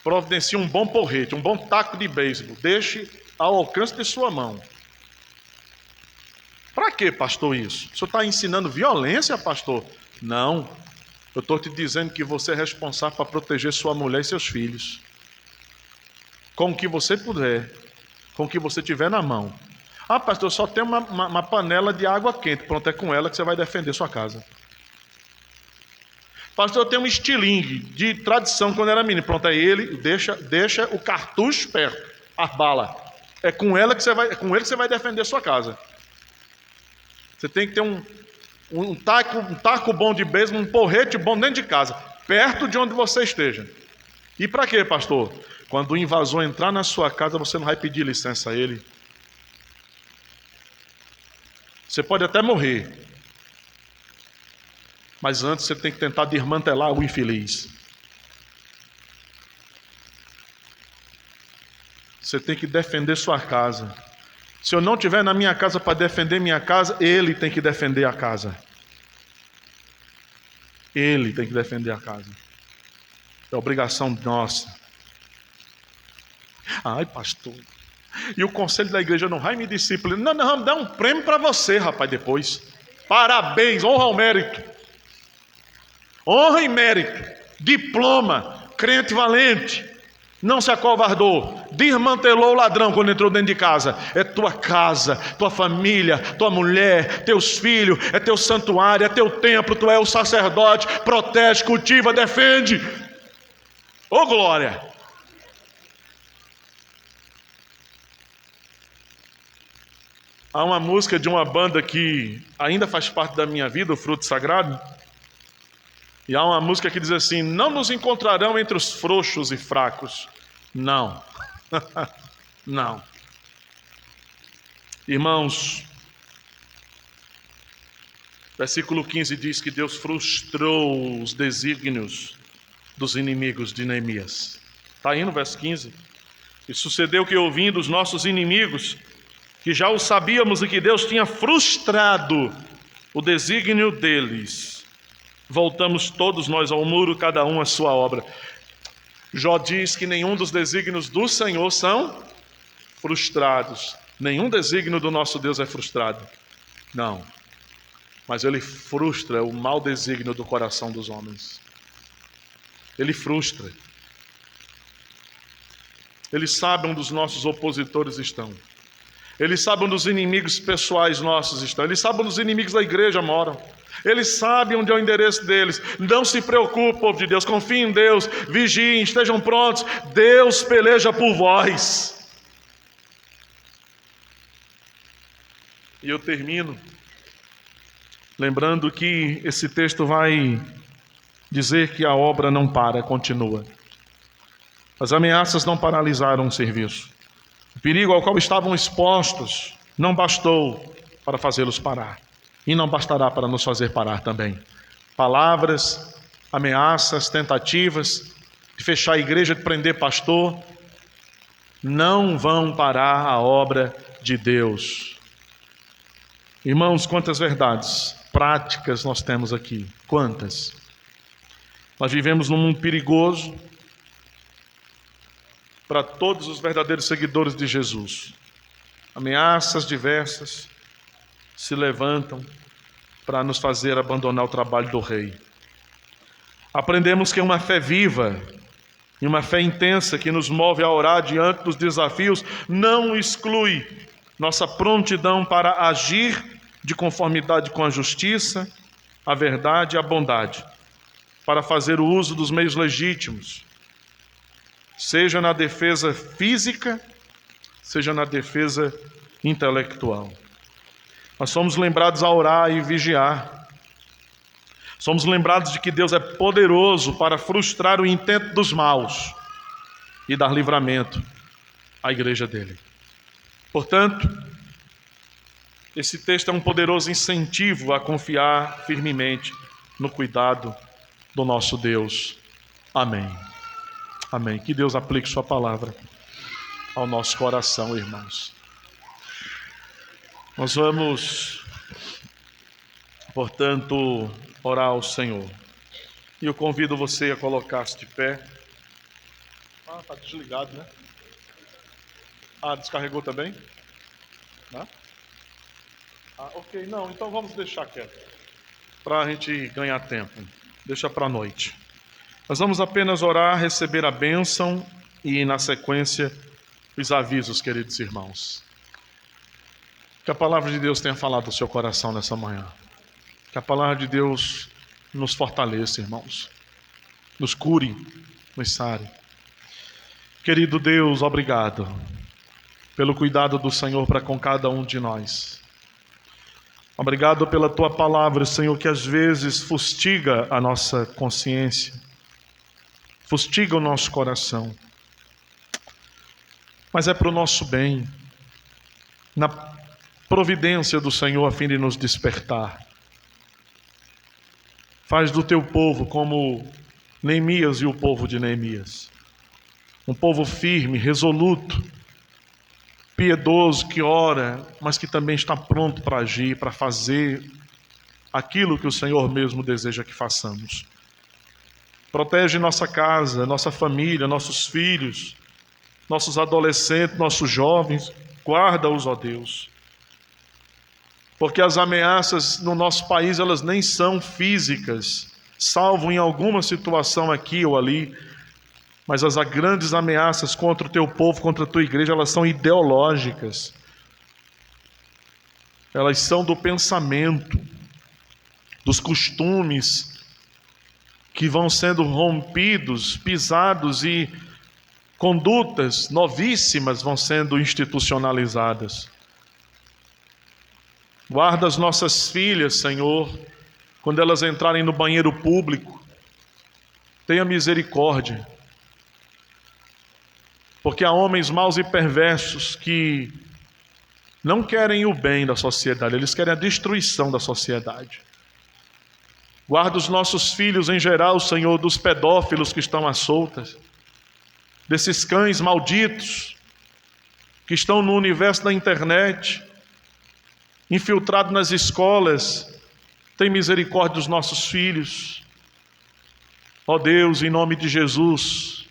providencie um bom porrete, um bom taco de beisebol. Deixe ao alcance de sua mão. Para que, pastor, isso? O senhor está ensinando violência, pastor? Não. Eu estou te dizendo que você é responsável para proteger sua mulher e seus filhos. Com o que você puder, com o que você tiver na mão. Ah, pastor, só tem uma panela de água quente. Pronto, é com ela que você vai defender sua casa. Pastor, eu tenho um estilingue de tradição quando era menino. Pronto, é ele, deixa o cartucho perto, a bala. É com ele que você vai defender sua casa. Você tem que ter um taco bom de beisebol, um porrete bom dentro de casa, perto de onde você esteja. E para quê, pastor? Quando o invasor entrar na sua casa, você não vai pedir licença a ele. Você pode até morrer, mas antes você tem que tentar desmantelar o infeliz. Você tem que defender sua casa. Se eu não estiver na minha casa para defender minha casa, ele tem que defender a casa. Ele tem que defender a casa. É obrigação nossa. Ai, pastor, e o conselho da igreja não vai me disciplinar? Não, vamos dar um prêmio para você, rapaz, depois. Parabéns, honra ao mérito. Honra e mérito. Diploma, crente valente. Não se acovardou, desmantelou o ladrão quando entrou dentro de casa. É tua casa, tua família, tua mulher, teus filhos, é teu santuário, é teu templo, tu é o sacerdote. Protege, cultiva, defende. Ô glória! Há uma música de uma banda que ainda faz parte da minha vida, o Fruto Sagrado. E há uma música que diz assim: não nos encontrarão entre os frouxos e fracos. Não. Não. Irmãos, versículo 15 diz que Deus frustrou os desígnios dos inimigos de Neemias. Está aí no verso 15. E sucedeu que, ouvindo os nossos inimigos, que já o sabíamos e que Deus tinha frustrado o desígnio deles, voltamos todos nós ao muro, cada um a sua obra. Jó diz que nenhum dos desígnios do Senhor são frustrados. Nenhum desígnio do nosso Deus é frustrado. Não. Mas Ele frustra o mau desígnio do coração dos homens. Ele frustra. Ele sabe onde os nossos opositores estão. Ele sabe onde os inimigos pessoais nossos estão. Ele sabe onde os inimigos da igreja moram. Ele sabe onde é o endereço deles. Não se preocupe, povo de Deus. Confie em Deus. Vigiem, estejam prontos. Deus peleja por vós. E eu termino lembrando que esse texto vai dizer que a obra não para, continua. As ameaças não paralisaram o serviço. O perigo ao qual estavam expostos não bastou para fazê-los parar. E não bastará para nos fazer parar também. Palavras, ameaças, tentativas de fechar a igreja, de prender pastor, não vão parar a obra de Deus. Irmãos, quantas verdades práticas nós temos aqui. Quantas? Nós vivemos num mundo perigoso para todos os verdadeiros seguidores de Jesus. Ameaças diversas se levantam para nos fazer abandonar o trabalho do Rei. Aprendemos que uma fé viva e uma fé intensa que nos move a orar diante dos desafios não exclui nossa prontidão para agir de conformidade com a justiça, a verdade e a bondade, para fazer o uso dos meios legítimos, seja na defesa física, seja na defesa intelectual. Nós somos lembrados a orar e vigiar. Somos lembrados de que Deus é poderoso para frustrar o intento dos maus e dar livramento à igreja dele. Portanto, esse texto é um poderoso incentivo a confiar firmemente no cuidado do nosso Deus. Amém. Amém. Que Deus aplique sua palavra ao nosso coração, irmãos. Nós vamos, portanto, orar ao Senhor. E eu convido você a colocar-se de pé. Ah, está desligado, né? Ah, descarregou também? Não? Ah, ok. Não, então vamos deixar quieto, para a gente ganhar tempo. Deixa para a noite. Nós vamos apenas orar, receber a bênção e, na sequência, os avisos, queridos irmãos. Que a palavra de Deus tenha falado ao seu coração nessa manhã. Que a palavra de Deus nos fortaleça, irmãos. Nos cure, nos sare. Querido Deus, obrigado pelo cuidado do Senhor para com cada um de nós. Obrigado pela tua palavra, Senhor, que às vezes fustiga a nossa consciência, fustiga o nosso coração. Mas é para o nosso bem, na providência do Senhor, a fim de nos despertar. Faz do teu povo como Neemias e o povo de Neemias. Um povo firme, resoluto, piedoso, que ora, mas que também está pronto para agir, para fazer aquilo que o Senhor mesmo deseja que façamos. Protege nossa casa, nossa família, nossos filhos, nossos adolescentes, nossos jovens. Guarda-os, ó Deus. Porque as ameaças no nosso país, elas nem são físicas, salvo em alguma situação aqui ou ali. Mas as grandes ameaças contra o teu povo, contra a tua igreja, elas são ideológicas. Elas são do pensamento, dos costumes que vão sendo rompidos, pisados, e condutas novíssimas vão sendo institucionalizadas. Guarda as nossas filhas, Senhor, quando elas entrarem no banheiro público. Tenha misericórdia. Porque há homens maus e perversos que não querem o bem da sociedade, eles querem a destruição da sociedade. Guarda os nossos filhos em geral, Senhor, dos pedófilos que estão às soltas, desses cães malditos que estão no universo da internet, infiltrados nas escolas. Tem misericórdia dos nossos filhos. Ó Deus, em nome de Jesus,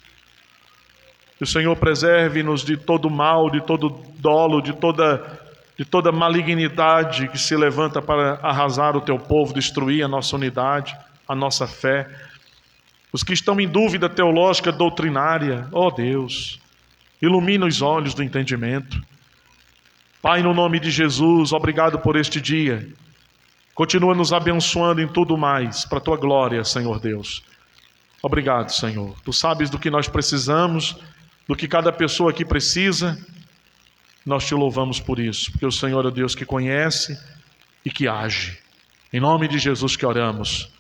que o Senhor preserve-nos de todo mal, de todo dolo, de toda malignidade que se levanta para arrasar o teu povo, destruir a nossa unidade, a nossa fé. Os que estão em dúvida teológica, doutrinária, ó Deus, ilumina os olhos do entendimento. Pai, no nome de Jesus, obrigado por este dia. Continua nos abençoando em tudo mais, para a tua glória, Senhor Deus. Obrigado, Senhor. Tu sabes do que nós precisamos, do que cada pessoa aqui precisa. Nós te louvamos por isso, porque o Senhor é o Deus que conhece e que age. Em nome de Jesus que oramos.